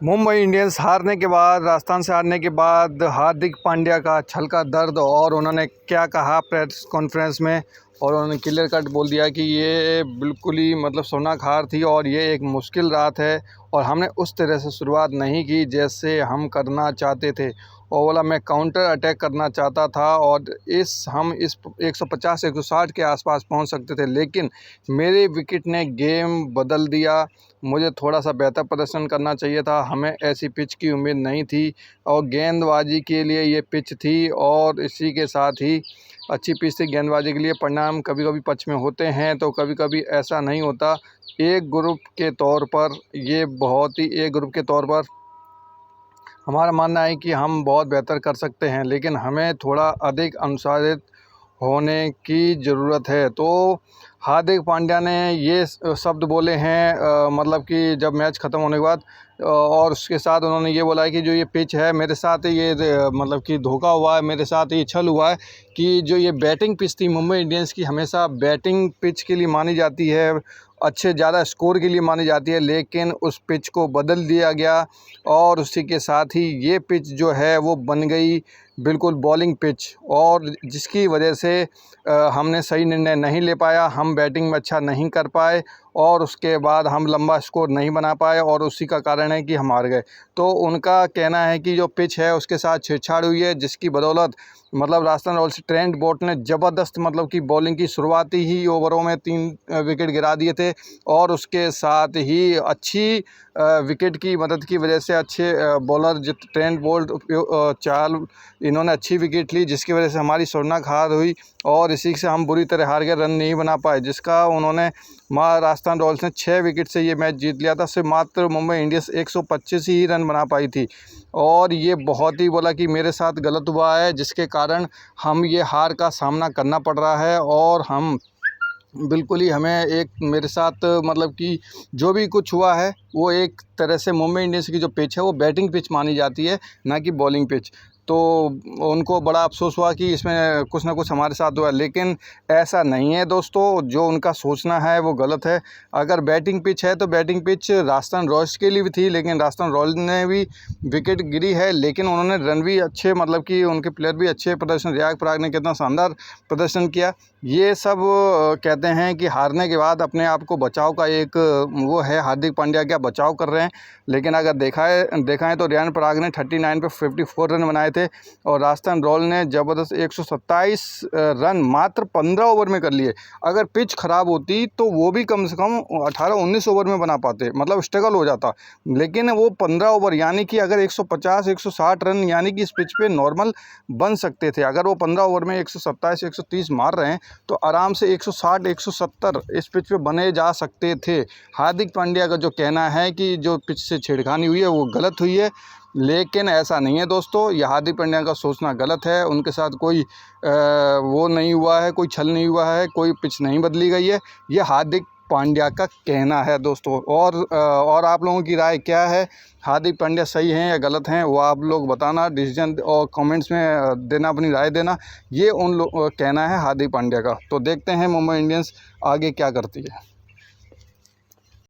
Mumbai Indians हारने के बाद, राजस्थान से हारने के बाद हार्दिक पांड्या का छल का दर्द, और उन्होंने क्या कहा प्रेस कॉन्फ्रेंस में, और उन्होंने क्लियर कट बोल दिया कि ये बिल्कुल ही मतलब सोनाक हार थी और ये एक मुश्किल रात है और हमने उस तरह से शुरुआत नहीं की जैसे हम करना चाहते थे। और बोला मैं काउंटर अटैक करना चाहता था और हम इस 150-160 के आसपास पहुंच सकते थे, लेकिन मेरे विकेट ने गेम बदल दिया। मुझे थोड़ा सा बेहतर प्रदर्शन करना चाहिए था, हमें ऐसी पिच की उम्मीद नहीं थी और गेंदबाजी के लिए ये पिच थी और इसी के साथ ही अच्छी पिच थी गेंदबाजी के लिए। परिणाम कभी कभी पक्ष में होते हैं तो कभी कभी ऐसा नहीं होता। एक ग्रुप के तौर पर ये बहुत ही एक ग्रुप के तौर पर हमारा मानना है कि हम बहुत बेहतर कर सकते हैं, लेकिन हमें थोड़ा अधिक अनुशासित होने की ज़रूरत है। तो हार्दिक पांड्या ने ये शब्द बोले हैं मतलब कि जब मैच ख़त्म होने के बाद, और उसके साथ उन्होंने ये बोला है कि जो ये पिच है मेरे साथ ये मतलब कि धोखा हुआ है, मेरे साथ ये छल हुआ है कि जो ये बैटिंग पिच थी मुंबई इंडियंस की, हमेशा बैटिंग पिच के लिए मानी जाती है, अच्छे ज़्यादा स्कोर के लिए मानी जाती है, लेकिन उस पिच को बदल दिया गया और उसी के साथ ही ये पिच जो है वो बन गई बिल्कुल बॉलिंग पिच, और जिसकी वजह से हमने सही निर्णय नहीं ले पाया, हम बैटिंग में अच्छा नहीं कर पाए और उसके बाद हम लंबा स्कोर नहीं बना पाए और उसी का कारण है कि हम हार गए। तो उनका कहना है कि जो पिच है उसके साथ छेड़छाड़ हुई है, जिसकी बदौलत मतलब राजस्थान रॉयल्स ट्रेंट बोल्ट ने ज़बरदस्त मतलब कि बॉलिंग की शुरुआती ही ओवरों में 3 विकेट गिरा दिए थे और उसके साथ ही अच्छी विकेट की मदद की वजह से अच्छे बॉलर ट्रेंट बोल्ट चाल इन्होंने अच्छी विकेट ली, जिसकी वजह से हमारी शर्मनाक हार हुई और इसी से हम बुरी तरह हार गए, रन नहीं बना पाए, जिसका उन्होंने राजस्थान रॉयल्स ने 6 विकेट से ये मैच जीत लिया था। सिर्फ मात्र मुंबई इंडियंस 125 ही रन बना पाई थी और ये बहुत ही बोला कि मेरे साथ गलत हुआ है, जिसके कारण हम ये हार का सामना करना पड़ रहा है और हम बिल्कुल ही हमें एक मेरे साथ मतलब कि जो भी कुछ हुआ है वो एक तरह से मुंबई इंडियंस की जो पिच है वो बैटिंग पिच मानी जाती है, ना कि बॉलिंग पिच। तो उनको बड़ा अफसोस हुआ कि इसमें कुछ ना कुछ हमारे साथ हुआ, लेकिन ऐसा नहीं है दोस्तों, जो उनका सोचना है वो गलत है। अगर बैटिंग पिच है तो बैटिंग पिच राजस्थान रॉयल्स के लिए भी थी, लेकिन राजस्थान रॉयल्स ने भी विकेट गिरी है, लेकिन उन्होंने रन भी अच्छे मतलब कि उनके प्लेयर भी अच्छे प्रदर्शन, रियाक पराग ने कितना शानदार प्रदर्शन किया। ये सब कहते हैं कि हारने के बाद अपने आप को बचाव का एक वो है, हार्दिक पांड्या क्या बचाव कर रहे हैं, लेकिन अगर देखा है तो रियान पराग ने 39 पे 54 रन बनाए थे और राजस्थान रॉयल्स ने ज़बरदस्त 127 रन मात्र 15 ओवर में कर लिए। अगर पिच ख़राब होती तो वो भी कम से कम 18-19 ओवर में बना पाते, मतलब स्ट्रगल हो जाता, लेकिन वो 15 ओवर यानी कि अगर 150-160 रन यानी कि इस पिच पे नॉर्मल बन सकते थे। अगर वो 15 ओवर में 127-130 मार रहे हैं तो आराम से 160-170 इस पिच पे बने जा सकते थे। हार्दिक पांड्या का जो कहना है कि जो पिच से छेड़खानी हुई है वो गलत हुई है, लेकिन ऐसा नहीं है दोस्तों, ये हार्दिक पांड्या का सोचना गलत है। उनके साथ कोई वो नहीं हुआ है, कोई छल नहीं हुआ है, कोई पिच नहीं बदली गई है, ये हार्दिक पांड्या का कहना है दोस्तों। और आप लोगों की राय क्या है, हार्दिक पांड्या सही हैं या गलत हैं, वो आप लोग बताना डिसीजन और कमेंट्स में देना, अपनी राय देना। ये कहना है हार्दिक पांड्या का। तो देखते हैं मुंबई इंडियंस आगे क्या करती है।